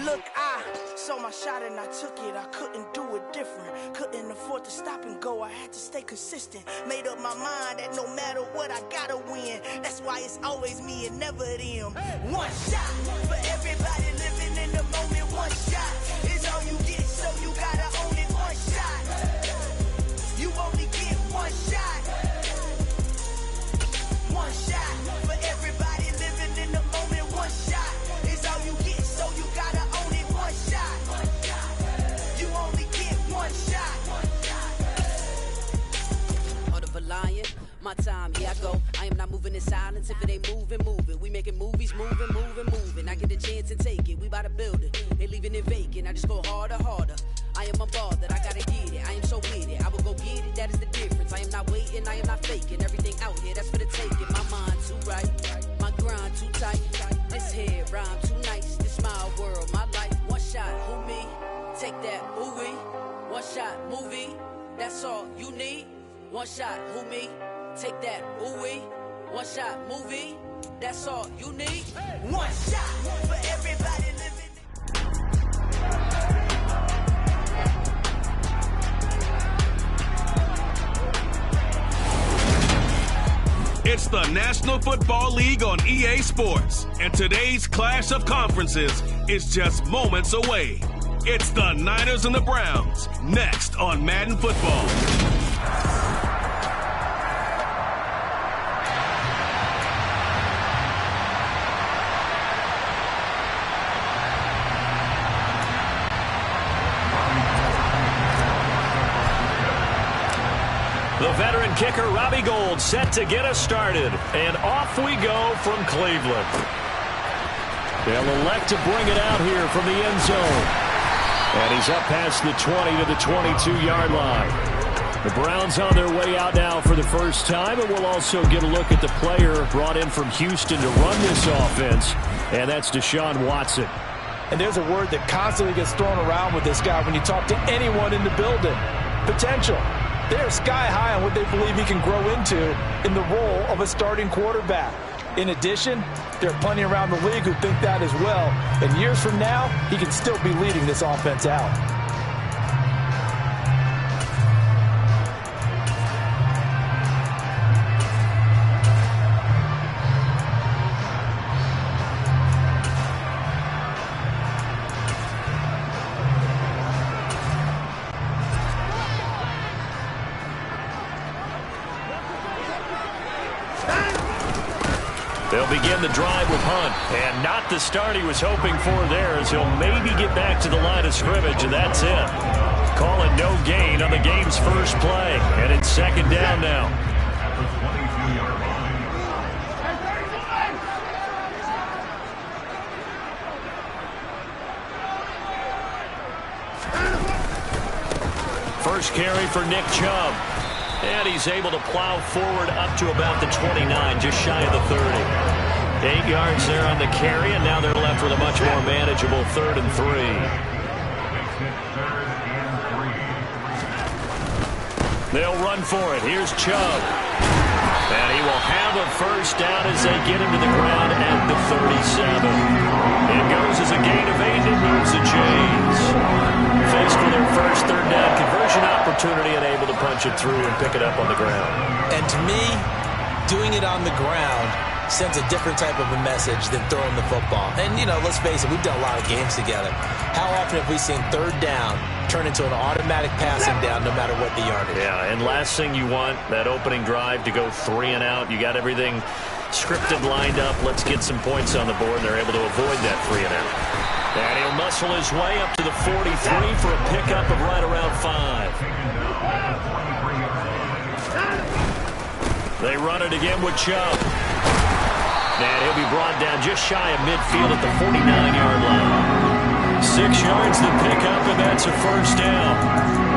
Look, I saw my shot and I took it. I couldn't do it different. Couldn't afford to stop and go. I had to stay consistent. Made up my mind that no matter what, I gotta win. That's why it's always me and never them. One shot for everybody living in the moment. One shot is all you get, so you gotta own it. One shot. You only get one shot. One shot for everybody living in the moment. One shot is all you get, so you gotta own it. One shot. You only get one shot. Heart of a lion, my time, here I go. I am not moving in silence. If it ain't moving, move it. We making movies, moving. I get a chance and take it. We bout to build it. They leaving it vacant. I just go harder. I am unbothered. I gotta get it. I am so with it. I will go get it. That is the difference. I am not waiting. I am not faking. Everything out here, that's for the taking. My mind too right. My grind too tight. This head rhyme too nice. This my world, my life. One shot, who me? Take that, ooh-wee. One shot, movie. That's all you need. One shot, who me? Take that, ooh-wee. One shot, movie. That's all you need. One shot for everybody living. It's the National Football League on EA Sports, and today's clash of conferences is just moments away. It's the Niners and the Browns, next on Madden Football. The veteran kicker, Maddengod, set to get us started. And off we go from Cleveland. They'll elect to bring it out here from the end zone. And he's up past the 20 to the 22-yard line. The Browns on their way out now for the first time. And we'll also get a look at the player brought in from Houston to run this offense. And that's Deshaun Watson. And there's a word that constantly gets thrown around with this guy when you talk to anyone in the building. Potential. They're sky high on what they believe he can grow into in the role of a starting quarterback. In addition, there are plenty around the league who think that as well. And years from now, he can still be leading this offense out. They'll begin the drive with Hunt. And not the start he was hoping for there, as he'll maybe get back to the line of scrimmage, and that's it. Call it no gain on the game's first play. And it's second down now. First carry for Nick Chubb. And he's able to plow forward up to about the 29, just shy of the 30. 8 yards there on the carry, and now they're left with a much more manageable 3rd and 3. They'll run for it. Here's Chubb. And he will have a first down as they get him to the ground at the 37. It goes as a gain of 8 and moves the chains. Faced with their first 3rd down conversion opportunity and able to punch it through and pick it up on the ground. And to me, doing it on the ground sends a different type of a message than throwing the football. And, you know, let's face it, we've done a lot of games together. How often have we seen 3rd down turn into an automatic passing down no matter what the yardage? Yeah, and last thing you want, that opening drive to go 3 and out. You got everything scripted, lined up. Let's get some points on the board, and they're able to avoid that 3 and out. And he'll muscle his way up to the 43 for a pickup of right around 5. They run it again with Chubb. And he'll be brought down just shy of midfield at the 49-yard line. 6 yards to pick up, and that's a first down.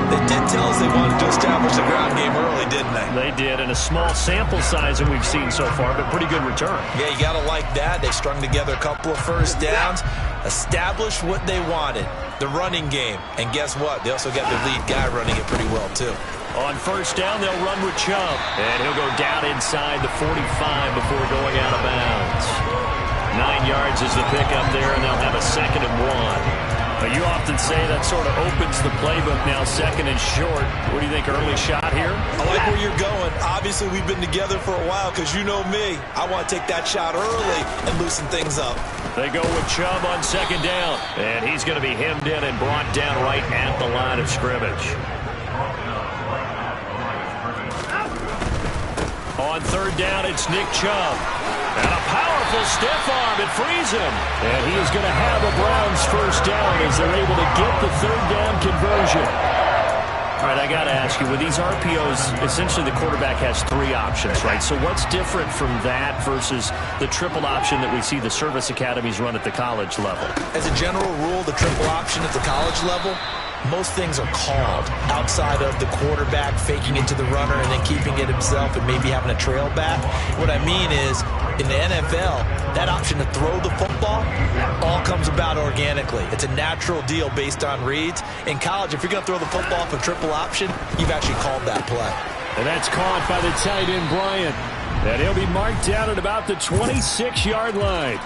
They did tell us they wanted to establish the ground game early, didn't they? They did, and a small sample size that we've seen so far, but pretty good return. Yeah, you got to like that. They strung together a couple of first downs, established what they wanted, the running game. And guess what? They also got the lead guy running it pretty well, too. On first down, they'll run with Chubb. And he'll go down inside the 45 before going out of bounds. 9 yards is the pickup there, and they'll have a 2nd and 1. But you often say that sort of opens the playbook now, 2nd and short. What do you think, early shot here? I like where you're going. Obviously, we've been together for a while because you know me. I want to take that shot early and loosen things up. They go with Chubb on 2nd down. And he's going to be hemmed in and brought down right at the line of scrimmage. On 3rd down, it's Nick Chubb. And a powerful stiff arm. It frees him. And he is going to have a Browns 1st down as they're able to get the 3rd down conversion. All right, I got to ask you, with these RPOs, essentially the quarterback has 3 options, right? So what's different from that versus the triple option that we see the service academies run at the college level? As a general rule, the triple option at the college level, most things are called outside of the quarterback faking it to the runner and then keeping it himself and maybe having a trail back. What I mean is, in the NFL, that option to throw the football all comes about organically. It's a natural deal based on reads. In college, if you're going to throw the football off a triple option, you've actually called that play. And that's caught by the tight end, Bryant. And he'll be marked down at about the 26-yard line.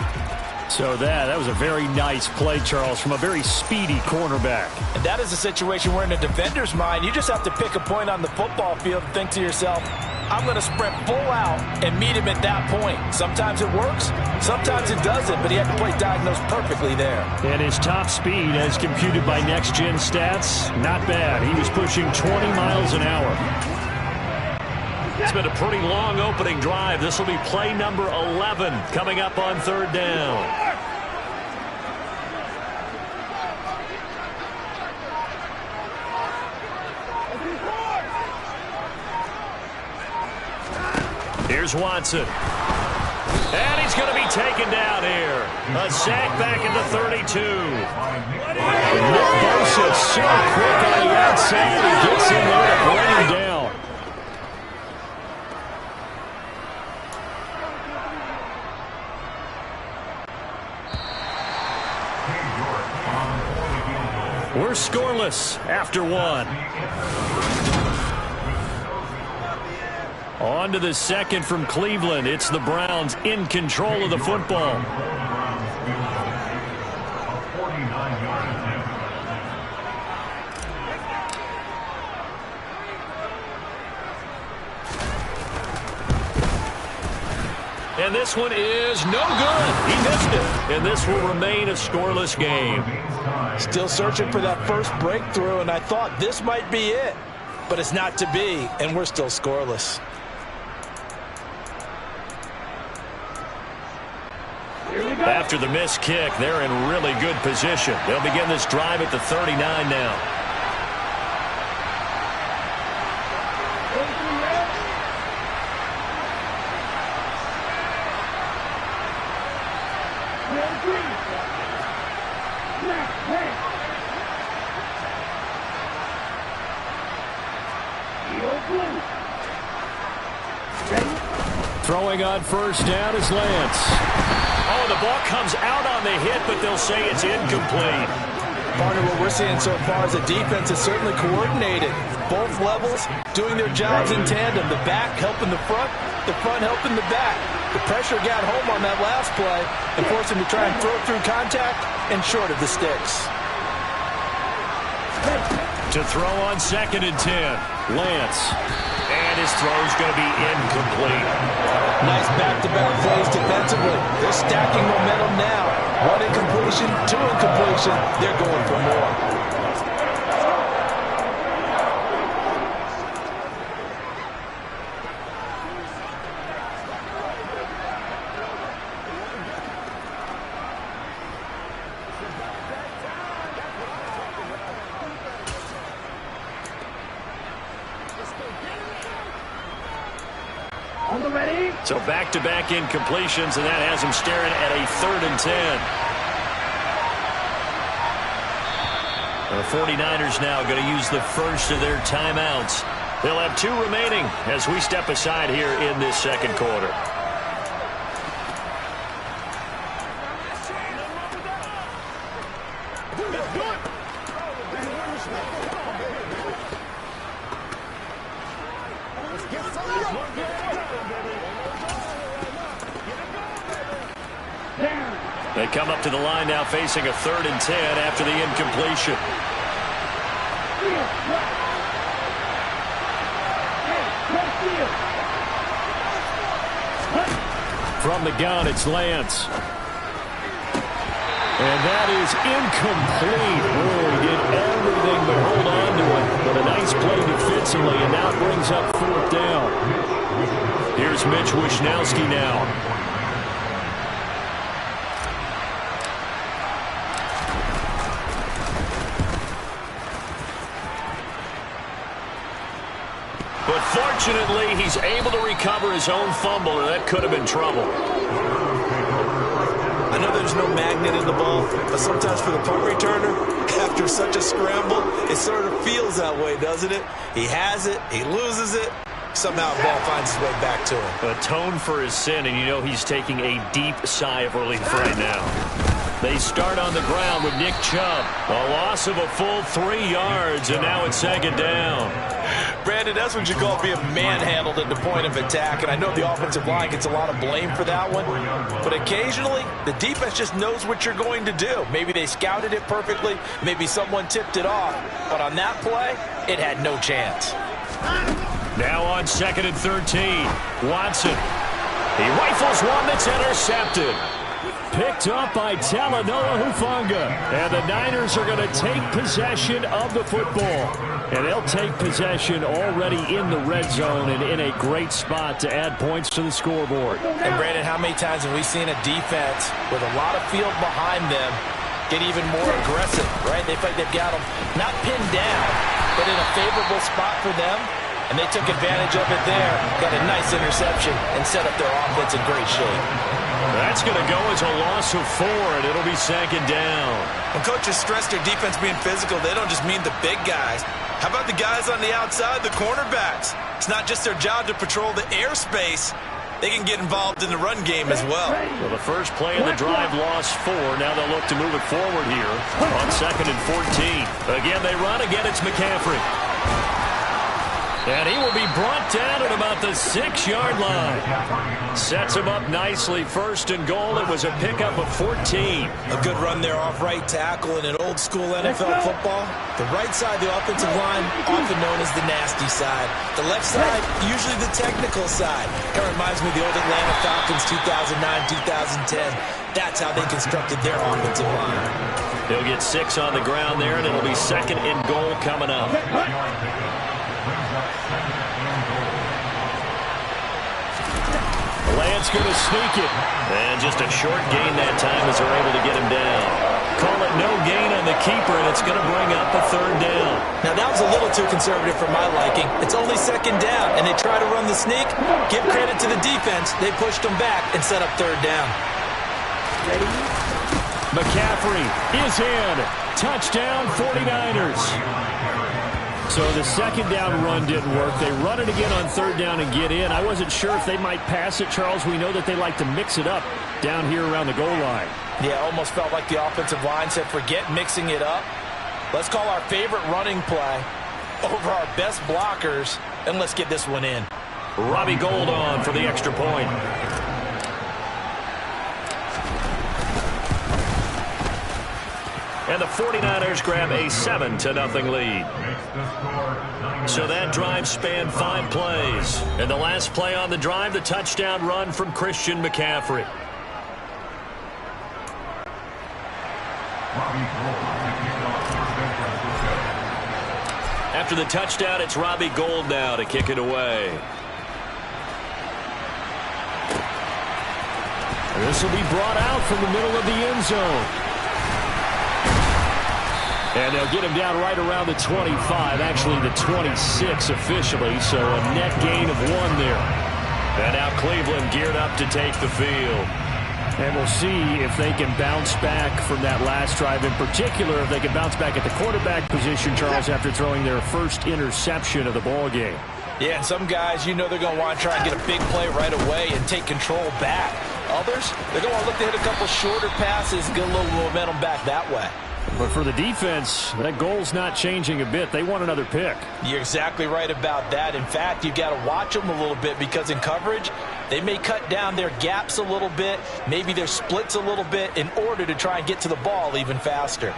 So that was a very nice play, Charles, from a very speedy cornerback. And that is a situation where in a defender's mind, you just have to pick a point on the football field and think to yourself, I'm going to sprint full out and meet him at that point. Sometimes it works, sometimes it doesn't, but he had to play diagnosed perfectly there. And his top speed, as computed by Next Gen Stats, not bad. He was pushing 20 miles an hour. It's been a pretty long opening drive. This will be play number 11 coming up on 3rd down. Here's Watson. And he's going to be taken down here. A sack back at the 32. Nick Bosa so quick on the outside. He gets in there to bring him down. We're scoreless after 1. On to the 2nd from Cleveland. It's the Browns in control of the football. And this one is no good. He missed it. And this will remain a scoreless game. Still searching for that first breakthrough, and I thought this might be it. But it's not to be, and we're still scoreless. After the missed kick, they're in really good position. They'll begin this drive at the 39 now. Throwing on 1st down is Lance. Oh, the ball comes out on the hit, but they'll say it's incomplete. Partner, what we're seeing so far is the defense is certainly coordinated. Both levels doing their jobs in tandem. The back helping the front helping the back. The pressure got home on that last play and forced him to try and throw through contact and short of the sticks. To throw on 2nd and 10, Lance. And his throw's going to be incomplete. Nice back-to-back plays defensively. They're stacking momentum now. 1 incompletion, 2 incompletion. They're going for more. So back-to-back incompletions, and that has him staring at a 3rd and 10. The 49ers now going to use the first of their timeouts. They'll have 2 remaining as we step aside here in this 2nd quarter. Down. come up to the line now facing a 3rd and 10 after the incompletion. From the gun, it's Lance. And that is incomplete. Oh, he did everything but hold on to it. But a nice play defensively, and now brings up 4th down. Here's Mitch Wishnowski now. But fortunately, he's able to recover his own fumble, or that could have been trouble. I know there's no magnet in the ball, but sometimes for the punt returner, after such a scramble, it sort of feels that way, doesn't it? He has it, he loses it, somehow the ball finds its way back to him. Atone for his sin, and you know he's taking a deep sigh of relief right now. They start on the ground with Nick Chubb. A loss of a full 3 yards, and now it's 2nd down. Brandon, that's what you call being manhandled at the point of attack, and I know the offensive line gets a lot of blame for that one, but occasionally the defense just knows what you're going to do. Maybe they scouted it perfectly, maybe someone tipped it off, but on that play, it had no chance. Now on 2nd and 13, Watson. He rifles one that's intercepted. Picked up by Talanoa Hufanga. And the Niners are going to take possession of the football. And they'll take possession already in the red zone and in a great spot to add points to the scoreboard. And Brandon, how many times have we seen a defense with a lot of field behind them get even more aggressive, right? They feel like they've got them not pinned down, but in a favorable spot for them. And they took advantage of it there, got a nice interception, and set up their offense in great shape. That's going to go as a loss of 4, and it'll be 2nd down. When coaches stress their defense being physical, they don't just mean the big guys. How about the guys on the outside, the cornerbacks? It's not just their job to patrol the airspace. They can get involved in the run game as well. Well, the first play of the drive lost 4. Now they'll look to move it forward here on 2nd and 14. Again, they run. Again, it's McCaffrey. And he will be brought down at about the 6-yard line. Sets him up nicely. 1st and goal. It was a pickup of 14. A good run there off right tackle in an old-school NFL football. The right side of the offensive line, often known as the nasty side. The left side, usually the technical side. Kind of reminds me of the old Atlanta Falcons 2009-2010. That's how they constructed their offensive line. They'll get 6 on the ground there, and it'll be 2nd and goal coming up. Lance going to sneak it. And just a short gain that time as they're able to get him down. Call it no gain on the keeper, and it's going to bring up a 3rd down. Now, that was a little too conservative for my liking. It's only 2nd down, and they try to run the sneak. Give credit to the defense. They pushed them back and set up 3rd down. McCaffrey is in. Touchdown, 49ers. So the 2nd down run didn't work. They run it again on 3rd down and get in. I wasn't sure if they might pass it, Charles. We know that they like to mix it up down here around the goal line. Yeah, almost felt like the offensive line said, forget mixing it up. Let's call our favorite running play over our best blockers, and let's get this one in. Robbie Gould on for the extra point. And the 49ers grab a 7-0 lead. So that drive spanned 5 plays. And the last play on the drive, the touchdown run from Christian McCaffrey. After the touchdown, it's Robbie Gould now to kick it away. This will be brought out from the middle of the end zone. And they'll get him down right around the 25, actually the 26 officially, so a net gain of 1 there. And now Cleveland geared up to take the field. And we'll see if they can bounce back from that last drive. In particular, if they can bounce back at the quarterback position, Charles, after throwing their first interception of the ball game. Yeah, and some guys, you know they're going to want to try and get a big play right away and take control back. Others, they're going to want to look to hit a couple shorter passes, get a little momentum back that way. But for the defense, that goal's not changing a bit. They want another pick. You're exactly right about that. In fact, you've got to watch them a little bit because in coverage, They may cut down their gaps a little bit, maybe their splits a little bit in order to try and get to the ball even faster.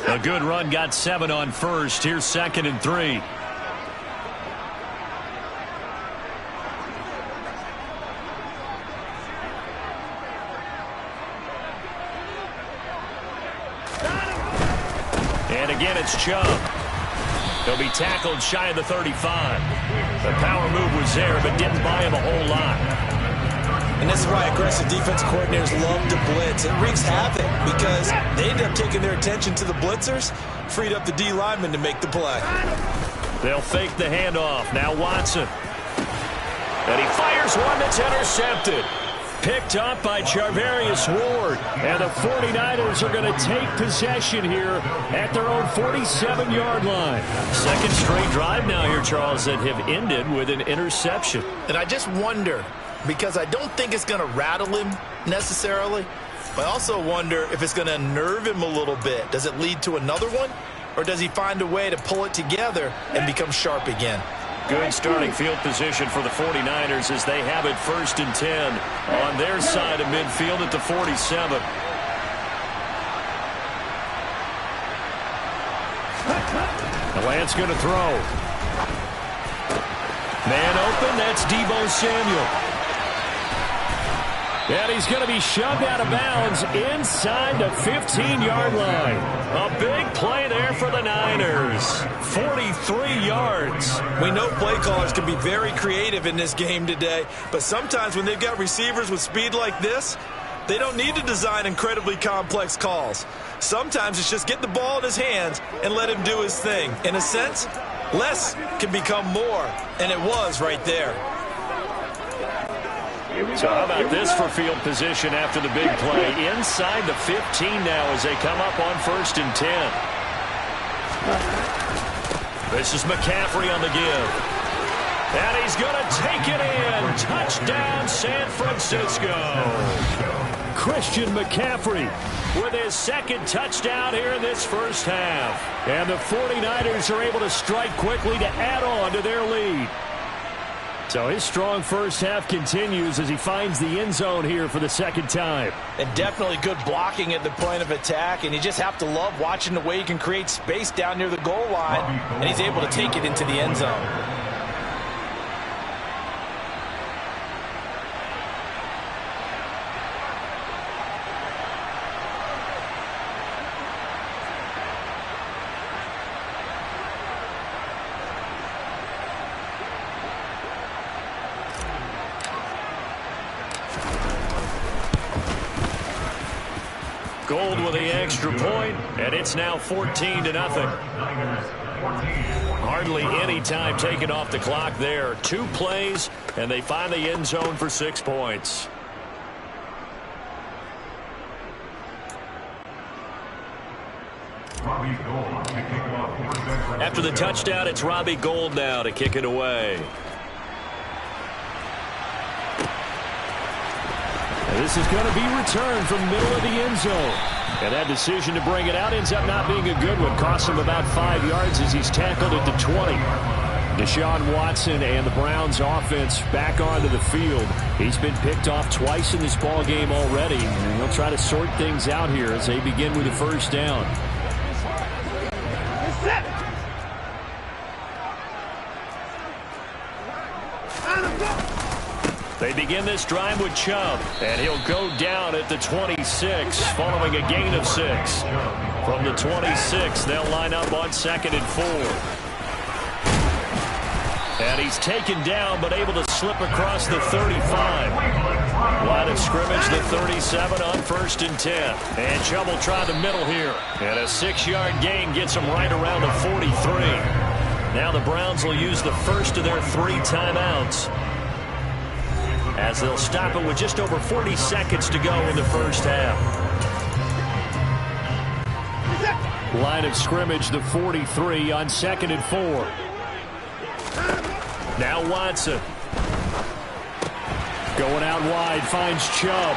A good run got 7 on first. Here's 2nd and 3. And again, it's Chubb. He'll be tackled shy of the 35. The power move was there, but didn't buy him a whole lot. And this is why aggressive defense coordinators love to blitz. It wreaks havoc because they end up taking their attention to the blitzers, freed up the D lineman to make the play. They'll fake the handoff. Now Watson. And he fires one that's intercepted. Picked up by Charvarius Ward. And the 49ers are going to take possession here at their own 47-yard line. Second straight drive now here, Charles, that have ended with an interception. And I just wonder, because I don't think it's going to rattle him necessarily, but I also wonder if it's going to unnerve him a little bit. Does it lead to another one? Or does he find a way to pull it together and become sharp again? Good starting field position for the 49ers as they have it 1st and 10 on their side of midfield at the 47. The Lance going to throw. Man open, that's Deebo Samuel. And he's going to be shoved out of bounds inside the 15-yard line. A big play there for the Niners. 43 yards. We know play callers can be very creative in this game today, but sometimes when they've got receivers with speed like this, they don't need to design incredibly complex calls. Sometimes it's just get the ball in his hands and let him do his thing. In a sense, less can become more, and it was right there. So how about this for field position after the big play? Inside the 15 now as they come up on 1st and 10. This is McCaffrey on the give. And he's going to take it in. Touchdown, San Francisco. Christian McCaffrey with his 2nd touchdown here in this first half. And the 49ers are able to strike quickly to add on to their lead. So his strong first half continues as he finds the end zone here for the 2nd time. And definitely good blocking at the point of attack, and you just have to love watching the way he can create space down near the goal line, and he's able to take it into the end zone. Gold with the extra point, and it's now 14-0. Hardly any time taken off the clock there. 2 plays, and they find the end zone for 6 points. After the touchdown, it's Robbie Gould now to kick it away. And this is going to be returned from the middle of the end zone. And that decision to bring it out ends up not being a good one. Costs him about 5 yards as he's tackled at the 20. Deshaun Watson and the Browns offense back onto the field. He's been picked off twice in this ball game already. And he'll try to sort things out here as they begin with a first down. They begin this drive with Chubb, and he'll go down at the 26, following a gain of 6. From the 26, they'll line up on 2nd and 4. And he's taken down, but able to slip across the 35. Line of scrimmage, the 37 on 1st and 10. And Chubb will try the middle here. And a 6-yard gain gets him right around the 43. Now the Browns will use the first of their 3 timeouts, as they'll stop it with just over 40 seconds to go in the first half. Line of scrimmage, the 43 on 2nd and 4. Now Watson. Going out wide, finds Chubb.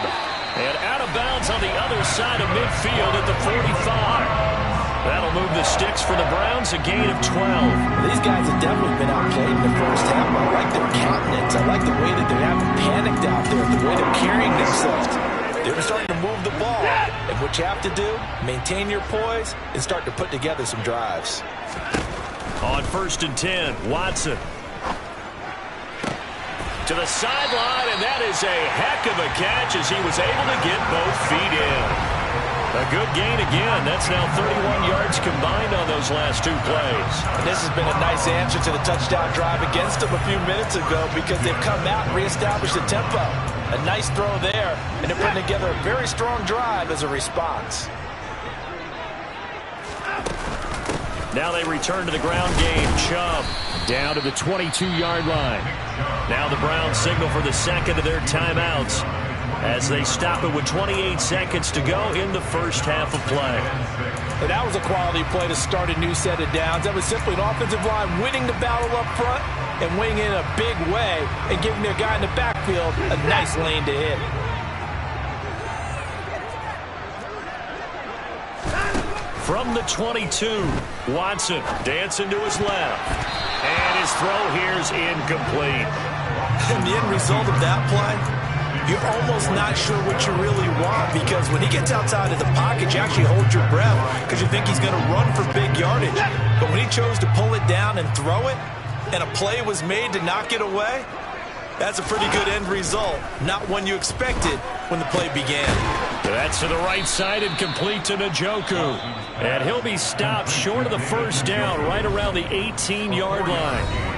And out of bounds on the other side of midfield at the 45. That'll move the sticks for the Browns, a gain of 12. These guys have definitely been outplayed in the first half. I like their countenance. I like the way that they haven't panicked out there, the way they're carrying themselves. They're starting to move the ball. And what you have to do, maintain your poise and start to put together some drives. On 1st and 10, Watson. To the sideline, and that is a heck of a catch as he was able to get both feet in. A good gain again. That's now 31 yards combined on those last 2 plays. And this has been a nice answer to the touchdown drive against them a few minutes ago because they've come out and reestablished the tempo. A nice throw there, and they're putting together a very strong drive as a response. Now they return to the ground game. Chubb down to the 22-yard line. Now the Browns signal for the second of their timeouts as they stop it with 28 seconds to go in the first half of play. And that was a quality play to start a new set of downs. That was simply an offensive line winning the battle up front and winning in a big way and giving their guy in the backfield a nice lane to hit. From the 22, Watson dancing to his left. And his throw here is incomplete. And the end result of that play, you're almost not sure what you really want because when he gets outside of the pocket, you actually hold your breath because you think he's going to run for big yardage. But when he chose to pull it down and throw it, and a play was made to knock it away, that's a pretty good end result. Not one you expected when the play began. That's to the right side and complete to Njoku. And he'll be stopped short of the first down right around the 18-yard line.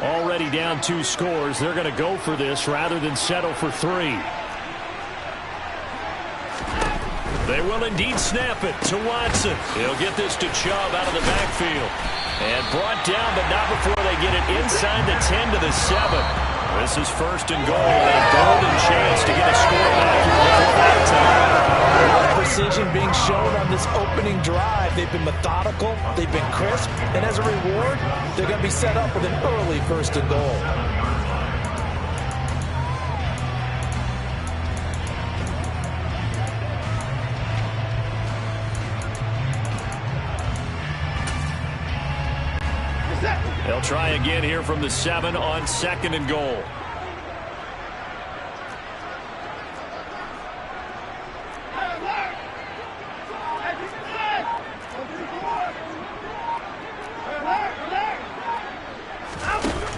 Already down 2 scores. They're going to go for this rather than settle for 3. They will indeed snap it to Watson. He'll get this to Chubb out of the backfield. And brought down, but not before they get it inside the 10 to the 7. This is 1st and goal. A golden chance to get a score back here before halftime. A lot of precision being shown on this opening drive. They've been methodical, they've been crisp, and as a reward, they're going to be set up with an early 1st and goal. They'll try again here from the 7 on 2nd and goal.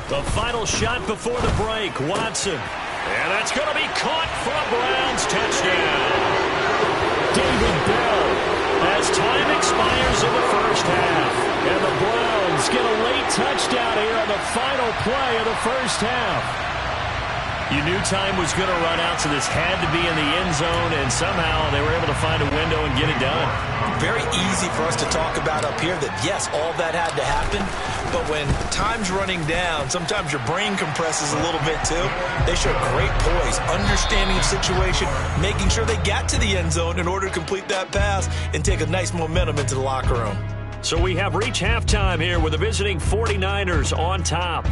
The final shot before the break, Watson. And that's going to be caught for a Browns touchdown. David Bell as time expires in the first half. And the Browns get a late touchdown here on the final play of the first half. You knew time was going to run out, so this had to be in the end zone, and somehow they were able to find a window and get it done. Very easy for us to talk about up here that, yes, all that had to happen, but when time's running down, sometimes your brain compresses a little bit too. They showed great poise, understanding the situation, making sure they got to the end zone in order to complete that pass and take a nice momentum into the locker room. So we have reached halftime here with the visiting 49ers on top.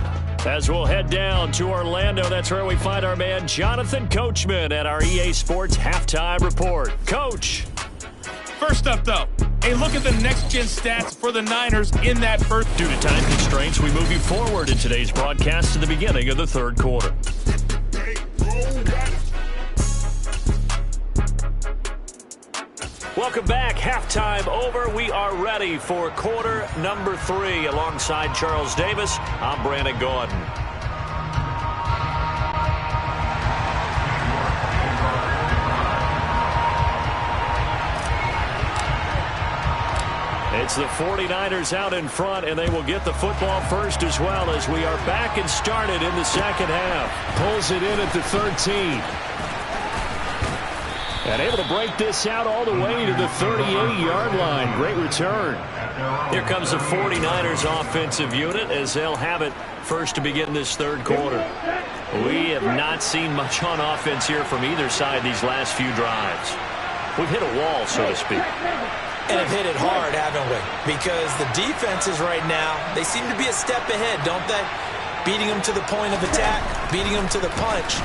As we'll head down to Orlando, that's where we find our man Jonathan Coachman at our EA Sports Halftime Report. Coach. First up, though, a look at the next-gen stats for the Niners in that first. Due to time constraints, we move you forward in today's broadcast to the beginning of the 3rd quarter. Welcome back. Halftime over. We are ready for quarter number 3. Alongside Charles Davis, I'm Maddengod. It's the 49ers out in front, and they will get the football first as well as we are back and started in the second half. Pulls it in at the 13. And able to break this out all the way to the 38-yard line. Great return. Here comes the 49ers offensive unit as they'll have it first to begin this 3rd quarter. We have not seen much on offense here from either side these last few drives. We've hit a wall, so to speak. And have hit it hard, haven't we? Because the defenses right now, they seem to be a step ahead, don't they? Beating them to the point of attack, beating them to the punch.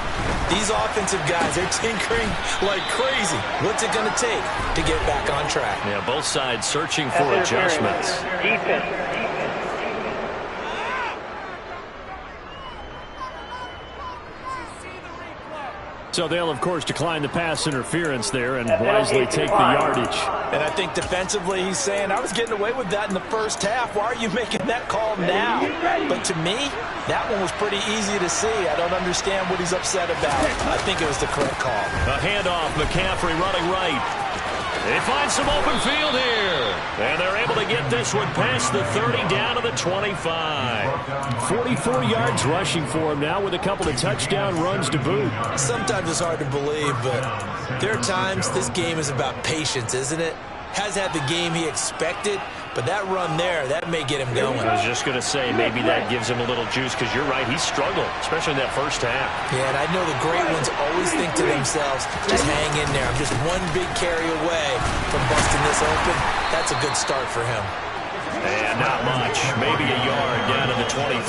These offensive guys, they're tinkering like crazy. What's it going to take to get back on track? Yeah, both sides searching for adjustments. Defense. So they'll, of course, decline the pass interference there and wisely take the yardage. And I think defensively he's saying, I was getting away with that in the first half. Why are you making that call now? But to me, that one was pretty easy to see. I don't understand what he's upset about. I think it was the correct call. A handoff, McCaffrey running right. They find some open field here. And they're able to get this one past the 30 down to the 25. 44 yards rushing for him now with a couple of touchdown runs to boot. Sometimes it's hard to believe, but there are times this game is about patience, isn't it? Has had the game he expected, but that run there, that may get him going. I was just going to say, maybe that gives him a little juice, because you're right, he struggled, especially in that first half. Yeah, and I know the great ones always think to themselves, just hang in there. I'm just one big carry away from busting this open. That's a good start for him. And not much. Maybe a yard down to the 23.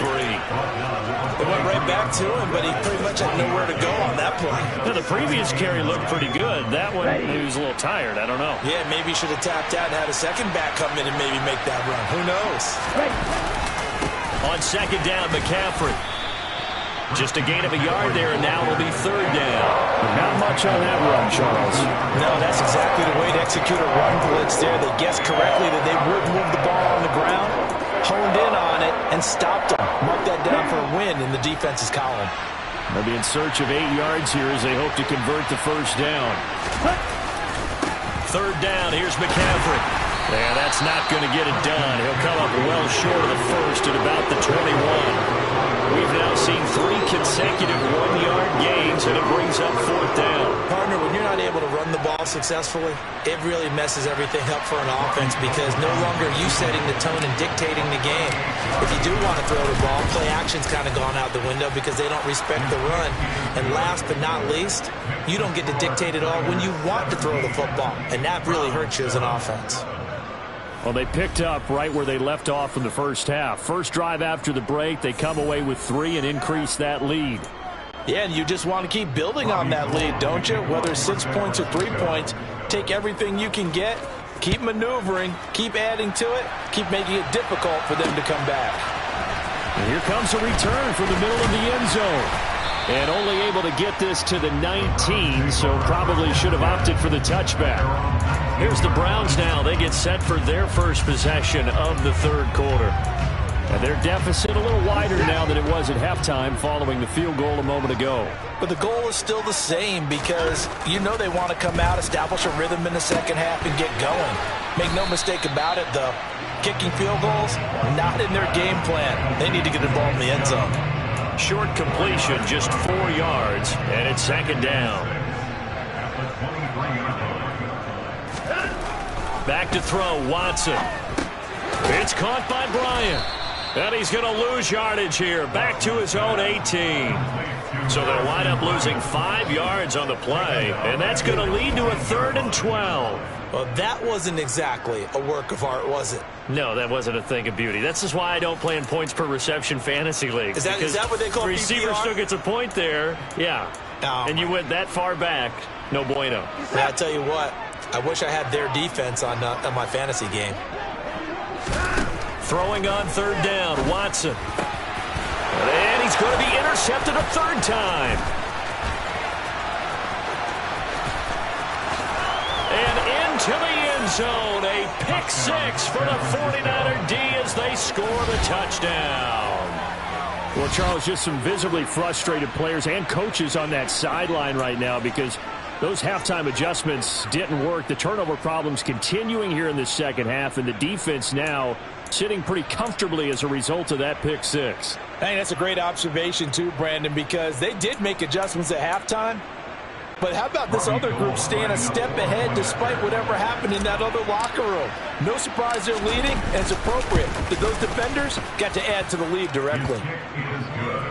They went right back to him, but he pretty much had nowhere to go on that play. Now, the previous carry looked pretty good. That one, he was a little tired. I don't know. Yeah, maybe he should have tapped out and had a second back come in and maybe make that run. Who knows? On second down, McCaffrey. Just a gain of a yard there, and now it'll be third down. Not much on that run, Charles. No, that's exactly the way to execute a run blitz there. They guessed correctly that they would move the ball on the ground, honed in on it, and stopped them. Mark that down for a win in the defense's column. They'll be in search of 8 yards here as they hope to convert the first down. Third down, here's McCaffrey. Yeah, that's not going to get it done. He'll come up well short of the first at about the 21. We've now seen 3 consecutive 1-yard gains, and it brings up fourth down. Partner, when you're not able to run the ball successfully, it really messes everything up for an offense because no longer are you setting the tone and dictating the game. If you do want to throw the ball, play action's kind of gone out the window because they don't respect the run. And last but not least, you don't get to dictate it all when you want to throw the football, and that really hurts you as an offense. Well, they picked up right where they left off in the first half. First drive after the break, they come away with 3 and increase that lead. Yeah, and you just want to keep building on that lead, don't you? Whether it's 6 points or 3 points, take everything you can get, keep maneuvering, keep adding to it, keep making it difficult for them to come back. And here comes a return from the middle of the end zone. And only able to get this to the 19, so probably should have opted for the touchback. Here's the Browns now. They get set for their first possession of the third quarter. And their deficit a little wider now than it was at halftime following the field goal a moment ago. But the goal is still the same because you know they want to come out, establish a rhythm in the second half, and get going. Make no mistake about it, though. Kicking field goals, not in their game plan. They need to get the ball in the end zone. Short completion, just 4 yards, and it's second down. Back to throw, Watson. It's caught by Bryant. And he's going to lose yardage here. Back to his own 18. So they'll wind up losing 5 yards on the play. And that's going to lead to a 3rd and 12. Well, that wasn't exactly a work of art, was it? No, that wasn't a thing of beauty. That's just why I don't play in points per reception fantasy league. Is that what they call receiver PPR? still gets a point there. Yeah. Oh. And you went that far back. No bueno. I'll tell you what. I wish I had their defense on my fantasy game. Throwing on third down, Watson. And he's going to be intercepted a 3rd time. And into the end zone, a pick 6 for the 49er D as they score the touchdown. Well, Charles, just some visibly frustrated players and coaches on that sideline right now because those halftime adjustments didn't work. The turnover problems continuing here in the second half, and the defense now sitting pretty comfortably as a result of that pick 6. I think that's a great observation too, Brandon, because they did make adjustments at halftime. But how about this other group staying a step ahead despite whatever happened in that other locker room? No surprise they're leading, and it's appropriate that those defenders got to add to the lead directly.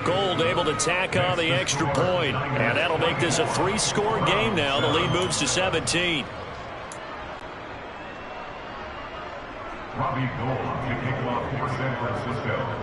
Gold Maddengod able to tack on the extra point. And that'll make this a 3-score game now. The lead moves to 17. Maddengod to kick off for San Francisco.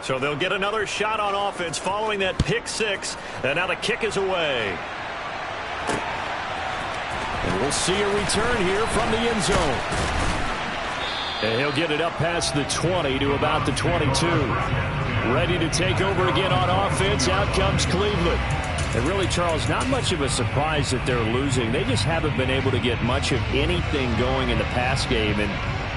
So they'll get another shot on offense following that pick six. And now the kick is away. And we'll see a return here from the end zone. And he'll get it up past the 20 to about the 22. Ready to take over again on offense. Out comes Cleveland. And really, Charles, not much of a surprise that they're losing. They just haven't been able to get much of anything going in the pass game. And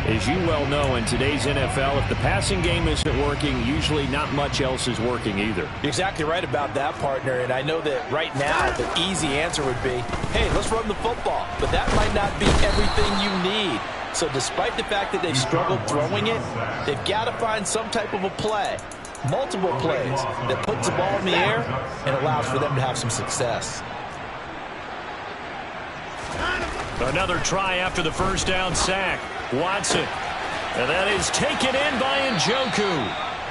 as you well know, in today's NFL, if the passing game isn't working, usually not much else is working either. You're exactly right about that, partner. And I know that right now the easy answer would be, hey, let's run the football. But that might not be everything you need. So despite the fact that they've struggled throwing it, they've got to find some type of a play, multiple plays, that puts the ball in the air and allows for them to have some success. Another try after the first down sack. Watson. And that is taken in by Njoku.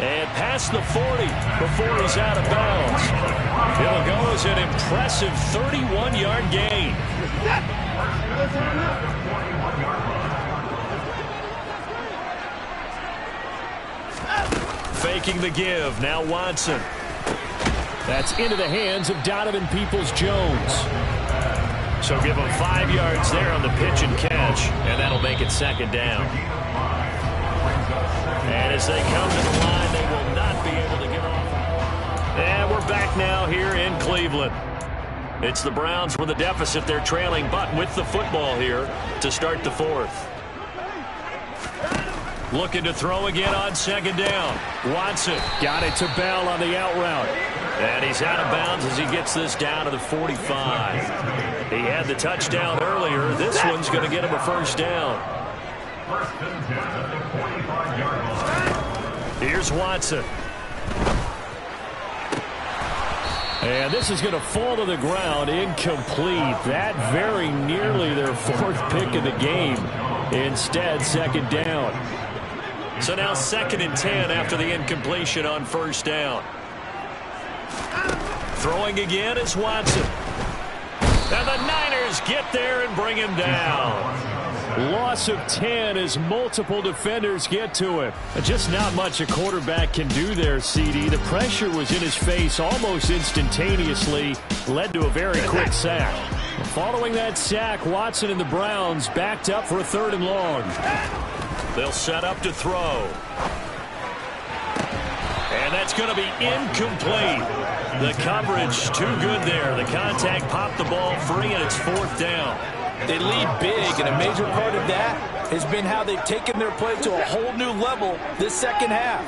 And past the 40 before he's out of bounds. It'll go as an impressive 31-yard gain. Faking the give. Now Watson. That's into the hands of Donovan Peoples-Jones. So give him 5 yards there on the pitch and catch, and that'll make it second down. And as they come to the line, they will not be able to get off. And we're back now here in Cleveland. It's the Browns with a deficit. They're trailing, but with the football here to start the fourth. Looking to throw again on second down. Watson got it to Bell on the out route. And he's out of bounds as he gets this down to the 45. He had the touchdown earlier. This one's going to get him a first down. Here's Watson. And this is going to fall to the ground, incomplete. That very nearly their fourth pick of the game. Instead, second down. So now 2nd and 10 after the incompletion on first down. Throwing again is Watson. And the Niners get there and bring him down. Loss of 10 as multiple defenders get to him. Just not much a quarterback can do there, CD. The pressure was in his face almost instantaneously. Led to a very quick sack. Following that sack, Watson and the Browns backed up for a 3rd and long. They'll set up to throw. And that's going to be incomplete. The coverage too good there. The contact popped the ball free, and it's 4th down. They lead big, and a major part of that has been how they've taken their play to a whole new level this second half.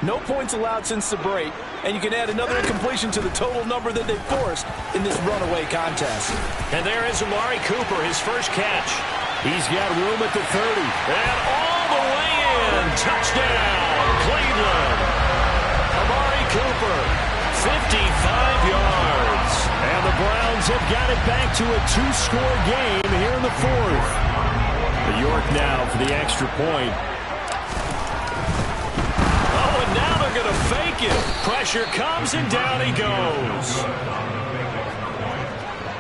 No points allowed since the break, and you can add another incompletion to the total number that they forced in this runaway contest. And there is Amari Cooper, his first catch. He's got room at the 30. And all the way in. Touchdown, Cleveland. Amari Cooper, 55 yards. And the Browns have got it back to a 2-score game here in the 4th. The York now for the extra point. Oh, and now they're going to fake it. Pressure comes, and down he goes.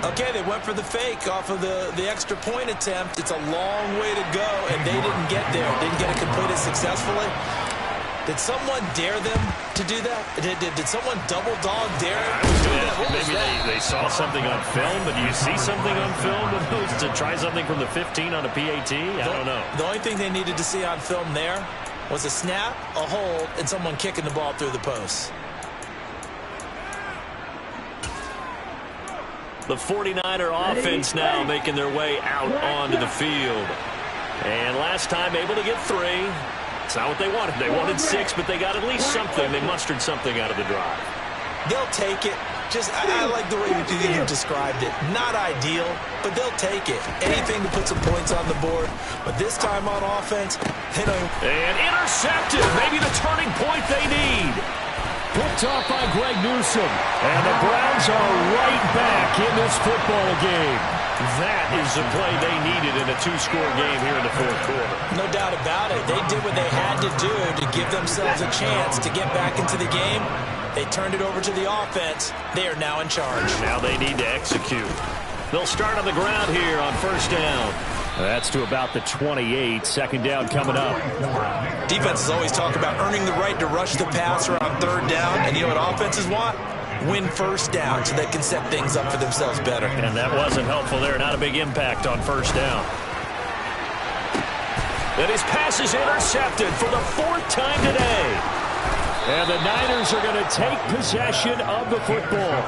Okay, they went for the fake off of the extra point attempt. It's a long way to go, and they didn't get there. Didn't get it completed successfully. Did someone dare them to do that? Did someone double dog dare them to do that? Maybe they saw something on film, but do you see something on film to try something from the 15 on a PAT? I don't know. The only thing they needed to see on film there was a snap, a hold, and someone kicking the ball through the post. The 49er offense now making their way out onto the field. And last time able to get 3. It's not what they wanted. They wanted 6, but they got at least something. They mustered something out of the drive. They'll take it. I like the way you described it. Not ideal, but they'll take it. Anything to put some points on the board. But this time on offense, they don't. And intercepted. Maybe the turning point they need. Picked off by Greg Newsome. And the Browns are right back in this football game. That is the play they needed in a two-score game here in the fourth quarter. No doubt about it. They did what they had to do to give themselves a chance to get back into the game. They turned it over to the offense. They are now in charge. Now they need to execute. They'll start on the ground here on first down. That's to about the 28. Second down coming up. Defenses always talk about earning the right to rush the passer on third down. And you know what offenses want? Win first down so they can set things up for themselves better. And that wasn't helpful there. Not a big impact on first down. And his pass is intercepted for the fourth time today. And the Niners are going to take possession of the football.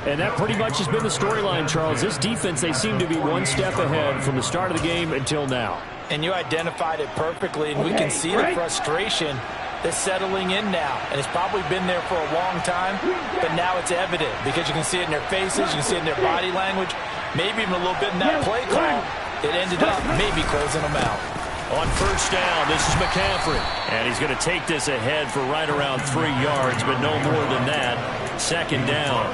And that pretty much has been the storyline, Charles. This defense, they seem to be one step ahead from the start of the game until now. And you identified it perfectly, and we can see the frustration that's settling in now. And it's probably been there for a long time, but now it's evident because you can see it in their faces, you can see it in their body language, maybe even a little bit in that play call. It ended up maybe closing them out. On first down, this is McCaffrey. And he's going to take this ahead for right around 3 yards, but no more than that. Second down.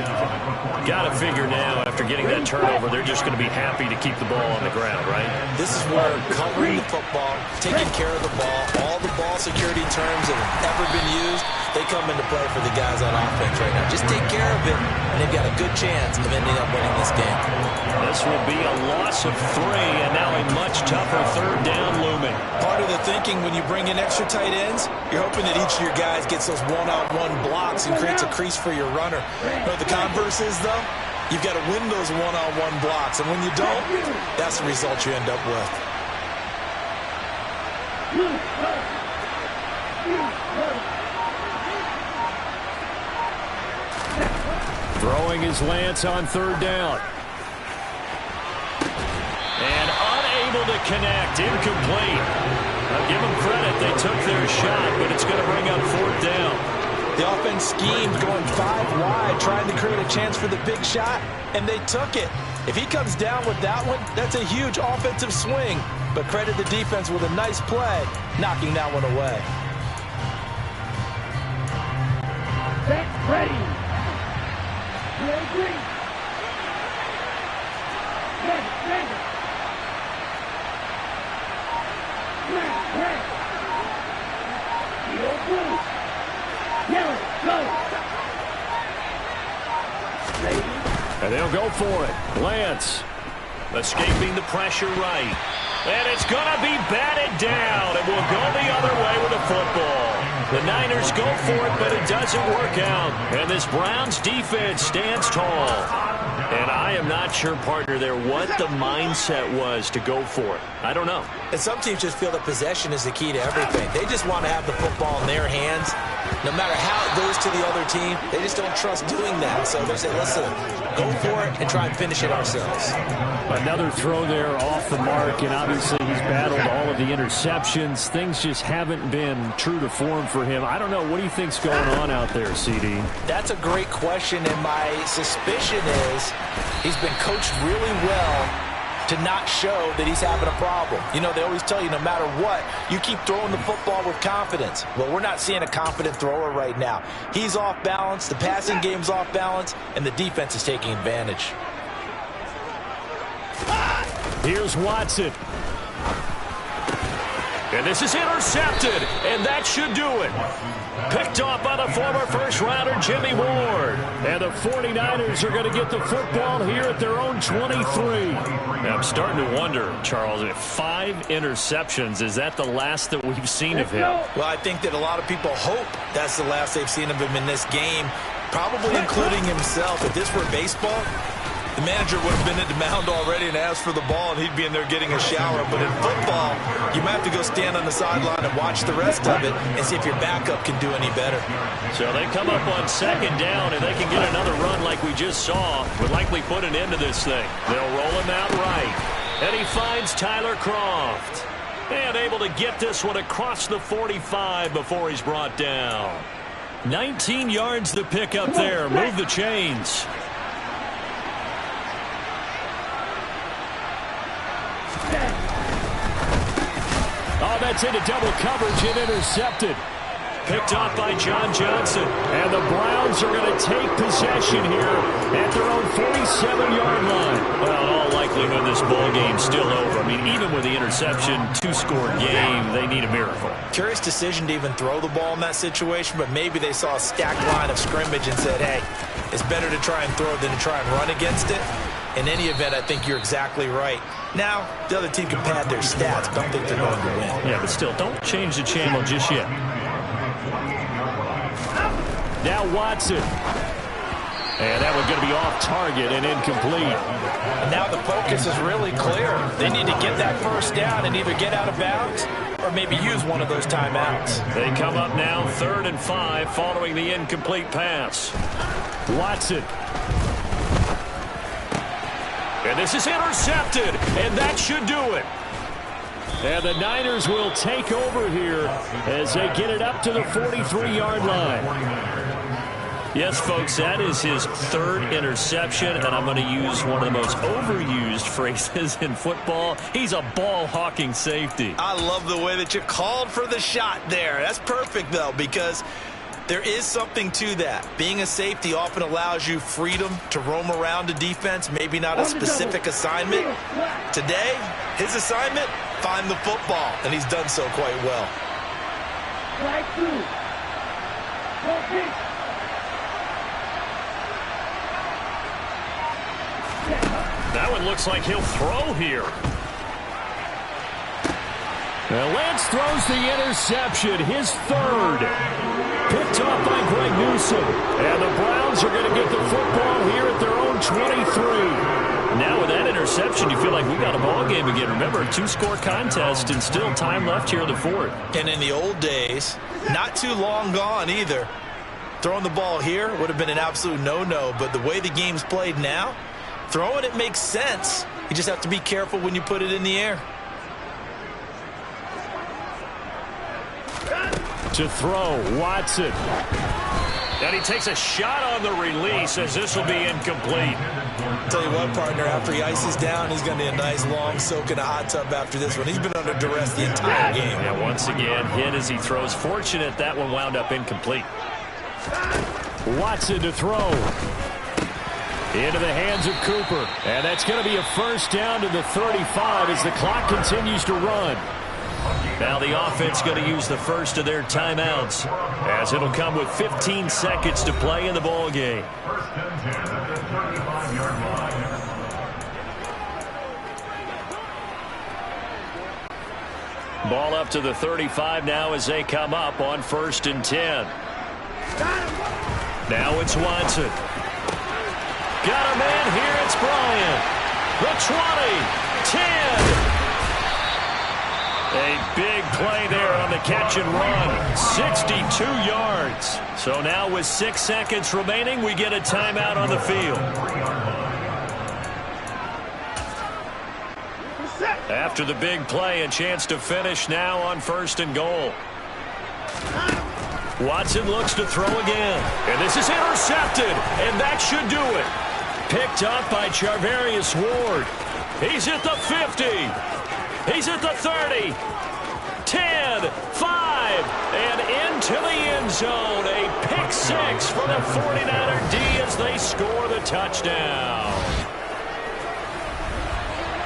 Got to figure now, after getting that turnover, they're just going to be happy to keep the ball on the ground, right? This is where covering the football, taking care of the ball, all the ball security terms that have ever been used, they come into play for the guys on offense right now. Just take care of it, and they've got a good chance of ending up winning this game. This will be a loss of 3, and now a much tougher third down looming. Part of the thinking when you bring in extra tight ends, you're hoping that each of your guys gets those one-on-one blocks and creates a crease for your runner. You know what the converse is, though? You've got to win those one-on-one blocks, and when you don't, that's the result you end up with. Throwing his Lance on third down. And unable to connect, incomplete. I'll give them credit, they took their shot, but it's going to bring up fourth down. The offense schemed going 5 wide, trying to create a chance for the big shot, and they took it. If he comes down with that one, that's a huge offensive swing. But credit the defense with a nice play, knocking that one away. Set, ready. Ready. Ready. And they'll go for it. Lance escaping the pressure right. And it's going to be batted down. It will go the other way with the football. The Niners go for it, but it doesn't work out. And this Browns defense stands tall. And I am not sure, partner, there what the mindset was to go for it. I don't know. And some teams just feel that possession is the key to everything. They just want to have the football in their hands. No matter how it goes to the other team, they just don't trust doing that. So they say, listen, go for it and try and finish it ourselves. Another throw there off the mark, and obviously he's battled all of the interceptions. Things just haven't been true to form for him. I don't know. What do you think's going on out there, CD? That's a great question, and my suspicion is he's been coached really well to not show that he's having a problem. You know, they always tell you no matter what, you keep throwing the football with confidence. Well, we're not seeing a confident thrower right now. He's off balance, the passing game's off balance, and the defense is taking advantage. Here's Watson. And this is intercepted, and that should do it. Picked off by the former first-rounder Jimmy Ward. And the 49ers are going to get the football here at their own 23. Now, I'm starting to wonder, Charles, if 5 interceptions, is that the last that we've seen of him? Well, I think that a lot of people hope that's the last they've seen of him in this game, probably including himself. If this were baseball, the manager would have been at the mound already and asked for the ball, and he'd be in there getting a shower. But in football, you might have to go stand on the sideline and watch the rest of it and see if your backup can do any better. So they come up on second down, and they can get another run like we just saw. Would likely put an end to this thing. They'll roll him out right. And he finds Tyler Kroft. And able to get this one across the 45 before he's brought down. 19 yards to pick up there. Move the chains. Oh, that's into double coverage and intercepted. picked off by John Johnson. And the Browns are going to take possession here at their own 47-yard line. Well, in all likelihood, this ball game's still over. I mean, even with the interception, two-score game, they need a miracle. Curious decision to even throw the ball in that situation, but maybe they saw a stacked line of scrimmage and said, hey, it's better to try and throw than to try and run against it. In any event, I think you're exactly right. Now, the other team can pad their stats, but I don't think they're going to win. Yeah, but still, don't change the channel just yet. Now Watson. And that one's going to be off target and incomplete. And now the focus is really clear. They need to get that first down and either get out of bounds or maybe use one of those timeouts. They come up now 3rd and 5 following the incomplete pass. Watson. And this is intercepted, and that should do it. And the Niners will take over here as they get it up to the 43-yard line. Yes, folks, that is his 3rd interception, and I'm going to use one of the most overused phrases in football. He's a ball-hawking safety. I love the way that you called for the shot there. That's perfect, though, because there is something to that. Being a safety often allows you freedom to roam around a defense, maybe not a specific assignment. Today, his assignment, find the football, and he's done so quite well. That one looks like he'll throw here. Now Lance throws the interception, his 3rd. Picked off by Greg Newsome. And the Browns are going to get the football here at their own 23. Now with that interception, you feel like we got a ball game again. Remember, a 2-score contest and still time left here in the 4th. And in the old days, not too long gone either, throwing the ball here would have been an absolute no-no. But the way the game's played now, throwing it makes sense. You just have to be careful when you put it in the air. To throw, Watson. And he takes a shot on the release as this will be incomplete. Tell you what, partner, after he ices down, he's going to be a nice long soak in a hot tub after this one. He's been under duress the entire game. Yeah, once again, hit as he throws. Fortunate that one wound up incomplete. Watson to throw. Into the hands of Cooper. And that's going to be a first down to the 35 as the clock continues to run. Now the offense going to use the first of their timeouts as it'll come with 15 seconds to play in the ball game. Ball up to the 35 now as they come up on 1st and 10. Now it's Watson. Got a man here. It's Bryant. The 20, 10. A big play there on the catch and run. 62 yards. So now with 6 seconds remaining, we get a timeout on the field. After the big play, a chance to finish now on 1st and goal. Watson looks to throw again. And this is intercepted. And that should do it. Picked up by Charvarius Ward. He's at the 50. He's at the 30, 10, 5, and into the end zone. A pick 6 for the 49er D as they score the touchdown.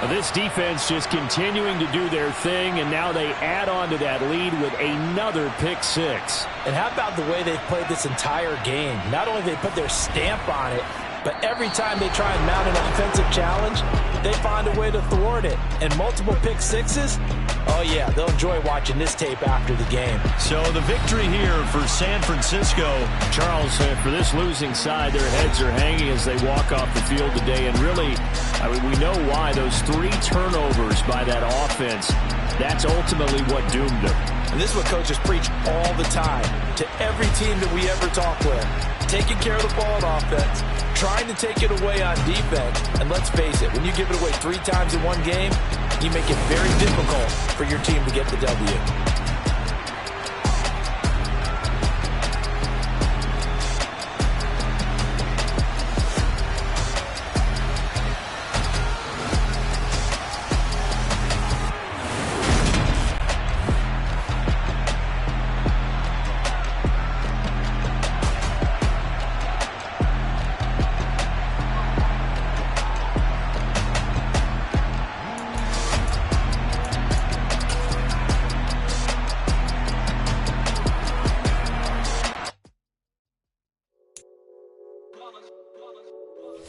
This defense just continuing to do their thing, and now they add on to that lead with another pick 6. And how about the way they've played this entire game? Not only they put their stamp on it, but every time they try and mount an offensive challenge, they find a way to thwart it. And multiple pick 6s, oh yeah, they'll enjoy watching this tape after the game. So the victory here for San Francisco. Charles, for this losing side, their heads are hanging as they walk off the field today. And really, I mean, we know why. Those 3 turnovers by that offense, that's ultimately what doomed them. And this is what coaches preach all the time to every team that we ever talk with. Taking care of the ball on offense, trying to take it away on defense. And let's face it, when you give it away 3 times in one game, you make it very difficult for your team to get the W.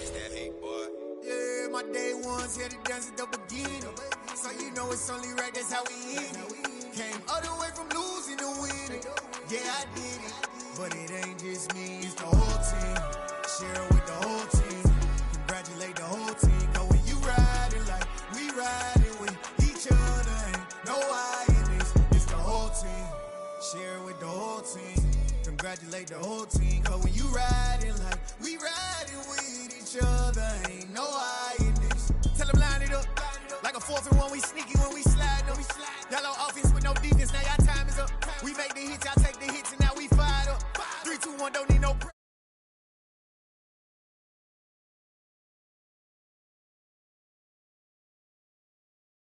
It's that hate, boy. Yeah, my day ones here to dance at the beginning. So you know it's only right, that's how we end it. Came all the way from losing to winning. Yeah, I did it. But it ain't just me, it's the whole team. Share it with the whole team. Congratulate the whole team. Cause when you riding like we riding with each other, ain't no I in this. It's the whole team. Share it with the whole team. Congratulate the whole team. Cause when you riding like we riding with each other, ain't no I in this. Tell them line it up. Like a 4th and 1, we sneaky when we